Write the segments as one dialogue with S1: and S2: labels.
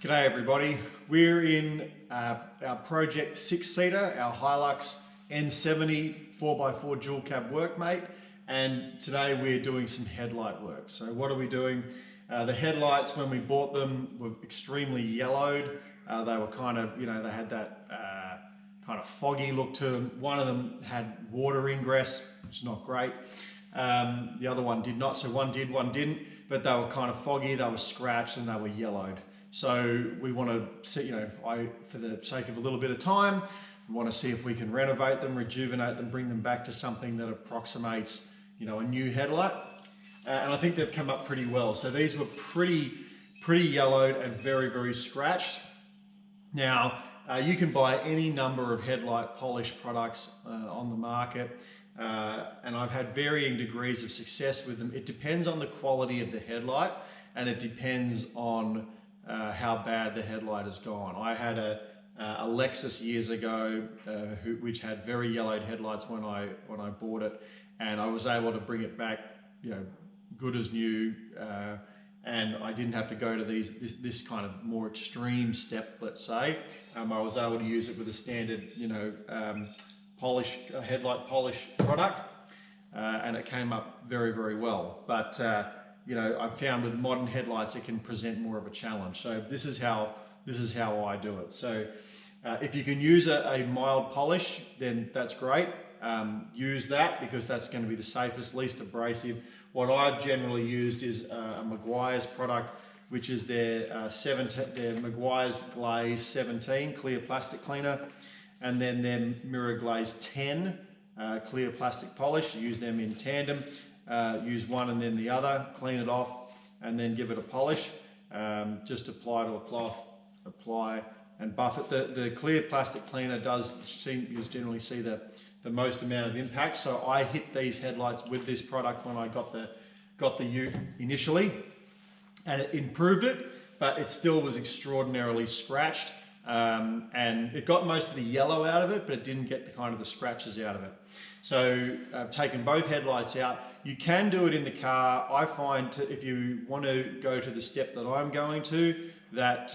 S1: G'day everybody, we're in our project 6-seater, our Hilux N70 4x4 dual cab workmate, and today we're doing some headlight work. So what are we doing? The headlights, when we bought them, were extremely yellowed. They were kind of, they had that kind of foggy look to them. One of them had water ingress, which is not great. The other one did not, so one did, one didn't, but they were kind of foggy, they were scratched and they were yellowed. So we want to see, for the sake of a little bit of time, we want to see if we can renovate them, rejuvenate them, bring them back to something that approximates, a new headlight. And I think they've come up pretty well. So these were pretty yellowed and very, very scratched. Now, you can buy any number of headlight polish products on the market. And I've had varying degrees of success with them. It depends on the quality of the headlight, and it depends on how bad the headlight has gone. I had a Lexus years ago which had very yellowed headlights when I bought it, and I was able to bring it back, good as new, and I didn't have to go to this kind of more extreme step, let's say. I was able to use it with a standard, headlight polish product, and it came up very, very well. But I've found with modern headlights it can present more of a challenge. So this is how I do it. So if you can use a mild polish, then that's great. Use that because that's going to be the safest, least abrasive. What I've generally used is a Meguiar's product, which is their Meguiar's Glaze 17 clear plastic cleaner, and then their Mirror Glaze 10 clear plastic polish. Use them in tandem. Use one and then the other, clean it off, and then give it a polish. Just apply to a cloth, apply and buff it. The clear plastic cleaner you generally see the most amount of impact. So I hit these headlights with this product when I got the ute initially, and it improved it, but it still was extraordinarily scratched. And it got most of the yellow out of it, but it didn't get the scratches out of it. So I've taken both headlights out. You can do it in the car. I find if you want to go to the step that I'm going to, that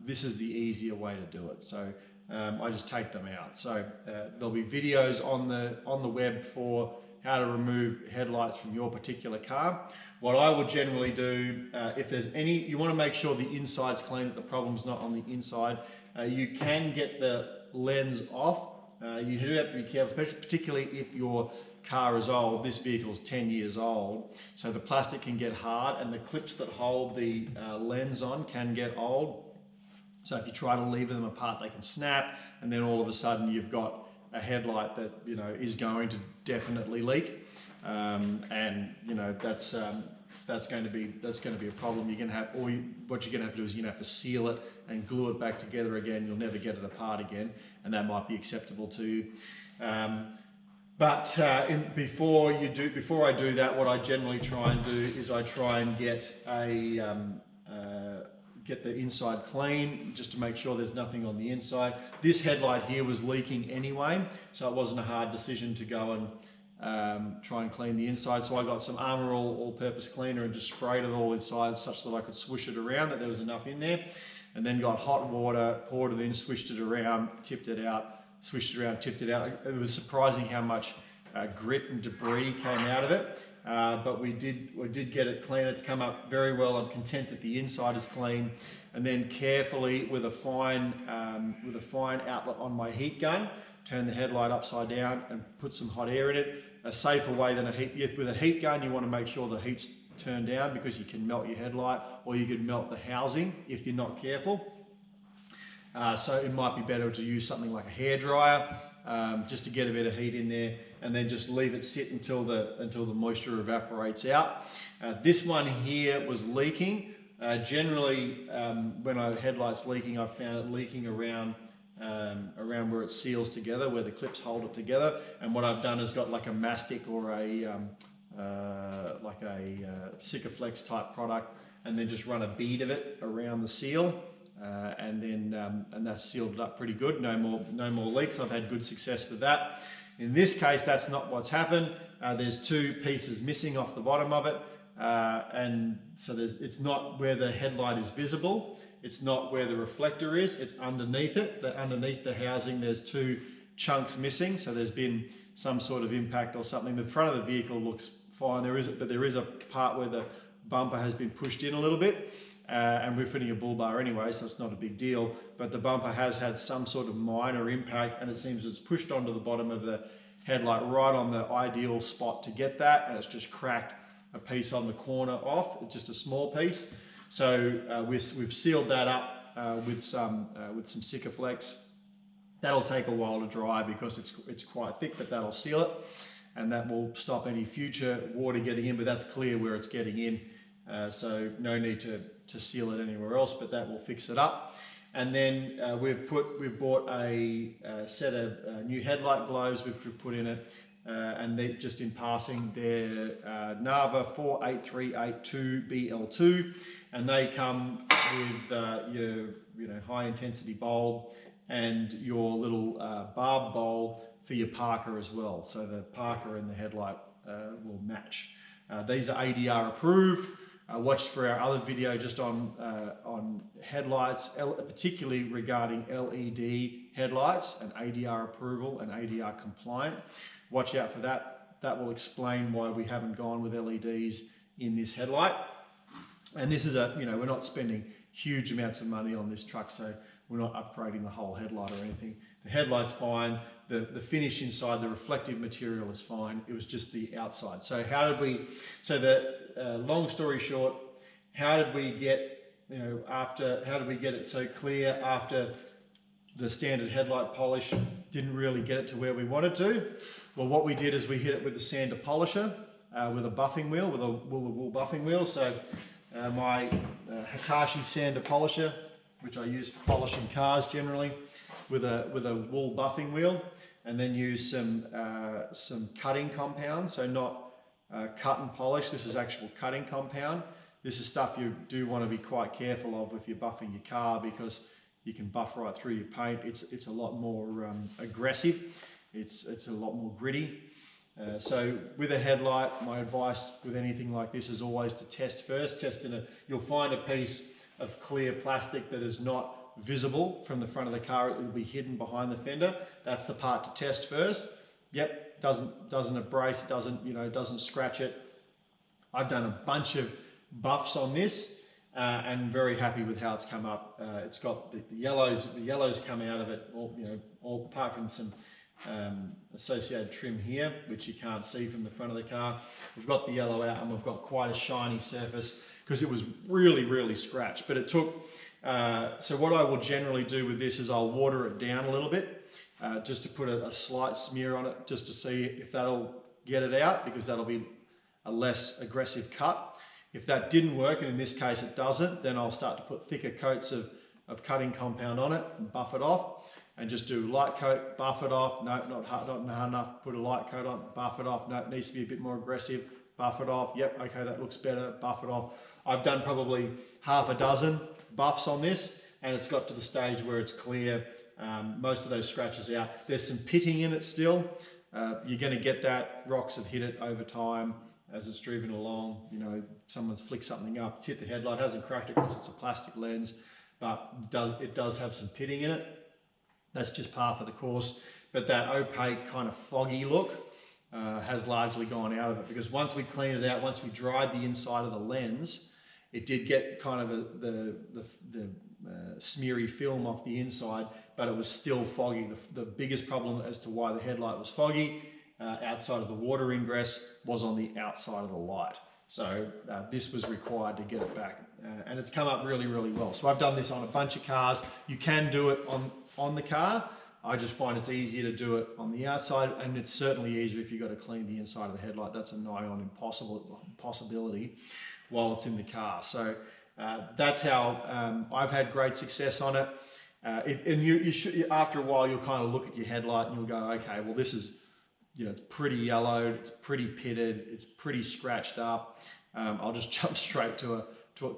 S1: this is the easier way to do it. So I just take them out. So there'll be videos on the web for how to remove headlights from your particular car. What I would generally do, if there's you want to make sure the inside's clean, that the problem's not on the inside. You can get the lens off. You do have to be careful, particularly if your car is old. This vehicle is 10 years old, so the plastic can get hard, and the clips that hold the lens on can get old. So if you try to lever them apart, they can snap, and then all of a sudden you've got a headlight that is going to definitely leak, and that's going to be a problem. What you're going to have to do is have to seal it and glue it back together again. You'll never get it apart again, and that might be acceptable to you. Before I do that, what I generally try and do is I try and get the inside clean, just to make sure there's nothing on the inside. This headlight here was leaking anyway, so it wasn't a hard decision to go and try and clean the inside. So I got some Armor all-purpose cleaner and just sprayed it all inside such that I could swish it around, that there was enough in there, and then got hot water, poured it in, swished it around, tipped it out, swished it around, tipped it out. It was surprising how much grit and debris came out of it. But we did get it clean. It's come up very well. I'm content that the inside is clean. And then carefully, with a fine outlet on my heat gun, turn the headlight upside down and put some hot air in it. A safer way than with a heat gun, you want to make sure the heat's turned down, because you can melt your headlight, or you could melt the housing if you're not careful. So it might be better to use something like a hairdryer, just to get a bit of heat in there, and then just leave it sit until the moisture evaporates out. This one here was leaking. Generally, when a headlight's leaking, I've found it leaking around where it seals together, where the clips hold it together. And what I've done is got like a mastic or a Sikaflex type product, and then just run a bead of it around the seal. And that's sealed it up pretty good. No more leaks. I've had good success with that. In this case, that's not what's happened. There's two pieces missing off the bottom of it, and so it's not where the headlight is visible. It's not where the reflector is, it's underneath it. Underneath the housing, there's two chunks missing, so there's been some sort of impact or something. The front of the vehicle looks fine, but there is a part where the bumper has been pushed in a little bit, and we're fitting a bull bar anyway, so it's not a big deal, but the bumper has had some sort of minor impact, and it seems it's pushed onto the bottom of the headlight right on the ideal spot to get that, and it's just cracked a piece on the corner off. It's just a small piece. So we've sealed that up with some Sikaflex. That'll take a while to dry because it's quite thick, but that'll seal it, and that will stop any future water getting in, but that's clear where it's getting in. So no need to seal it anywhere else, but that will fix it up. And then we've bought a set of new headlight globes which we've put in it, and they just in passing, they're Nava 48382BL2, and they come with your high intensity bulb and your little barb bulb for your Parker as well. So the Parker and the headlight will match. These are ADR approved. Watch for our other video just on headlights, particularly regarding LED headlights and ADR approval and ADR compliant. Watch out for that. That will explain why we haven't gone with LEDs in this headlight. And this is we're not spending huge amounts of money on this truck, so we're not upgrading the whole headlight or anything. The headlight's fine. The finish inside, the reflective material is fine. It was just the outside. So long story short, how did we get it so clear after the standard headlight polish didn't really get it to where we wanted to? Well, what we did is we hit it with the sander polisher with a buffing wheel, with a wool buffing wheel. So my Hitachi sander polisher, which I use for polishing cars generally, with a wool buffing wheel, and then use some cutting compound. So not cut and polish, this is actual cutting compound. This is stuff you do want to be quite careful of if you're buffing your car, because you can buff right through your paint. It's a lot more aggressive. It's a lot more gritty. So with a headlight, my advice with anything like this is always to test first. You'll find a piece of clear plastic that is not visible from the front of the car. It'll be hidden behind the fender. That's the part to test first. Yep, doesn't abrase, doesn't scratch it. I've done a bunch of buffs on this and very happy with how it's come up. It's got the yellows come out of it, all apart from some associated trim here, which you can't see from the front of the car. We've got the yellow out, and we've got quite a shiny surface because it was really, really scratched. But it took, so what I will generally do with this is I'll water it down a little bit, just to put a slight smear on it, just to see if that'll get it out, because that'll be a less aggressive cut. If that didn't work, and in this case it doesn't, then I'll start to put thicker coats of cutting compound on it and buff it off. And just do light coat, buff it off. No, not hard enough. Put a light coat on, buff it off. No, it needs to be a bit more aggressive. Buff it off. Yep, okay, that looks better. Buff it off. I've done probably half a dozen buffs on this, and it's got to the stage where it's clear. Most of those scratches out. There's some pitting in it still. You're going to get that. Rocks have hit it over time as it's driven along. Someone's flicked something up. It's hit the headlight. It hasn't cracked it because it's a plastic lens, but it does have some pitting in it. That's just par for the course, but that opaque kind of foggy look has largely gone out of it, because once we cleaned it out, once we dried the inside of the lens, it did get kind of the smeary film off the inside, but it was still foggy. The biggest problem as to why the headlight was foggy outside of the water ingress was on the outside of the light. So this was required to get it back, and it's come up really, really well. So I've done this on a bunch of cars. You can do it on the car. I just find it's easier to do it on the outside, and it's certainly easier if you've got to clean the inside of the headlight. That's a nigh on impossibility while it's in the car. So that's how I've had great success on it. After a while, you'll kind of look at your headlight and you'll go, okay, well, this is, it's pretty yellowed, it's pretty pitted, it's pretty scratched up. I'll just jump straight to it,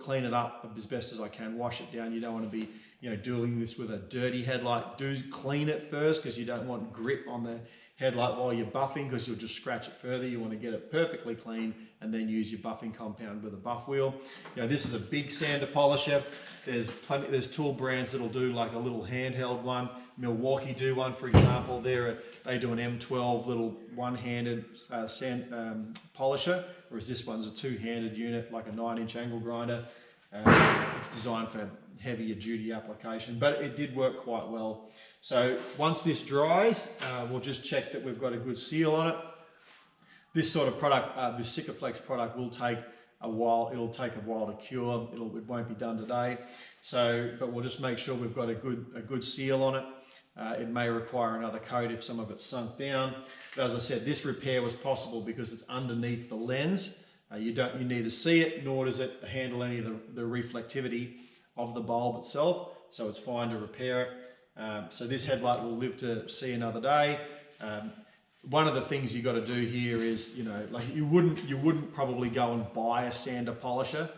S1: clean it up as best as I can, wash it down. You don't want to be doing this with a dirty headlight. Do clean it first, because you don't want grit on the headlight while you're buffing, because you'll just scratch it further. You want to get it perfectly clean and then use your buffing compound with a buff wheel. You know, this is a big sander polisher. There's tool brands that'll do like a little handheld one. Milwaukee do one, for example. They do an M12 little one-handed sand polisher, whereas this one's a two-handed unit, like a 9-inch angle grinder. It's designed for heavier duty application, but it did work quite well. So once this dries, we'll just check that we've got a good seal on it. This sort of product, this Sikaflex product, will take a while. It'll take a while to cure. It won't be done today. So, but we'll just make sure we've got a good seal on it. It may require another coat if some of it's sunk down. But as I said, this repair was possible because it's underneath the lens. You neither see it nor does it handle any of the reflectivity of the bulb itself. So it's fine to repair it. So this headlight will live to see another day. One of the things you got to do here is, you know, like you wouldn't probably go and buy a sander polisher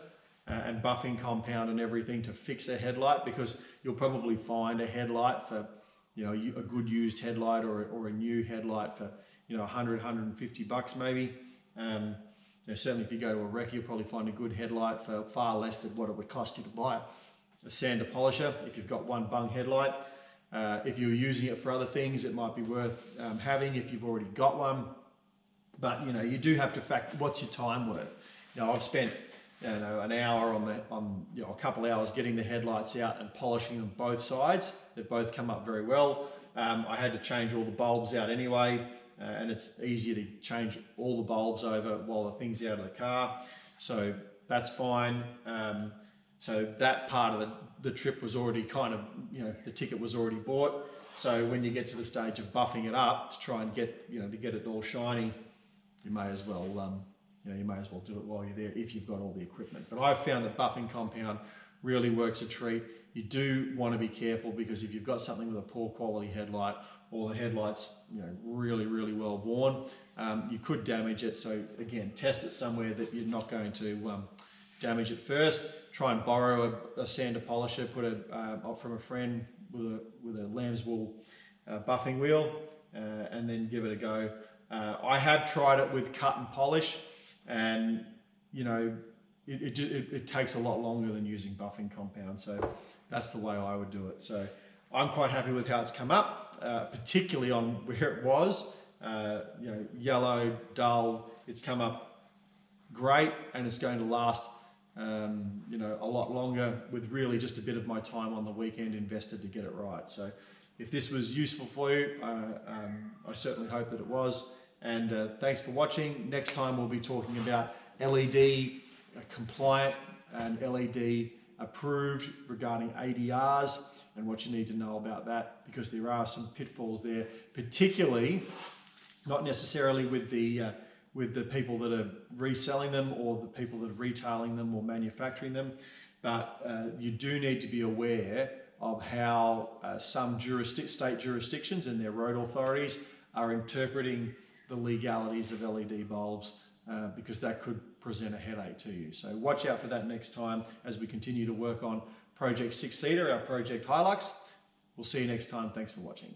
S1: and buffing compound and everything to fix a headlight, because you'll probably find a headlight for, you know, a good used headlight or a new headlight for, you know, 100, 150 bucks maybe. You know, certainly if you go to a wreck, you'll probably find a good headlight for far less than what it would cost you to buy a sander polisher if you've got one bung headlight. If you're using it for other things, it might be worth having if you've already got one. But, you know, you do have to factor what's your time worth. You know, I've spent, you know, an hour you know, a couple hours getting the headlights out and polishing them both sides. They've both come up very well. I had to change all the bulbs out anyway, and it's easier to change all the bulbs over while the thing's out of the car. So that's fine. So that part of the trip was already kind of, you know, the ticket was already bought. So when you get to the stage of buffing it up to try and get, you know, to get it all shiny, you may as well, you know, you may as well do it while you're there if you've got all the equipment. But I've found that buffing compound really works a treat. You do want to be careful, because if you've got something with a poor quality headlight, or the headlight's, you know, really, really well worn, you could damage it. So again, test it somewhere that you're not going to damage it first. Try and borrow a sander polisher, put from a friend with a lamb's wool buffing wheel, and then give it a go. I have tried it with cut and polish, and, you know, it takes a lot longer than using buffing compound. So that's the way I would do it. So I'm quite happy with how it's come up, particularly on where it was, you know, yellow, dull. It's come up great, and it's going to last, you know, a lot longer, with really just a bit of my time on the weekend invested to get it right. So if this was useful for you, I certainly hope that it was. And thanks for watching. Next time we'll be talking about LED compliant and LED approved regarding ADRs, and what you need to know about that, because there are some pitfalls there, particularly not necessarily with the people that are reselling them or the people that are retailing them or manufacturing them, but you do need to be aware of how some state jurisdictions and their road authorities are interpreting the legalities of LED bulbs, because that could present a headache to you. So watch out for that next time as we continue to work on Project 6-Seater, our Project Hilux. We'll see you next time. Thanks for watching.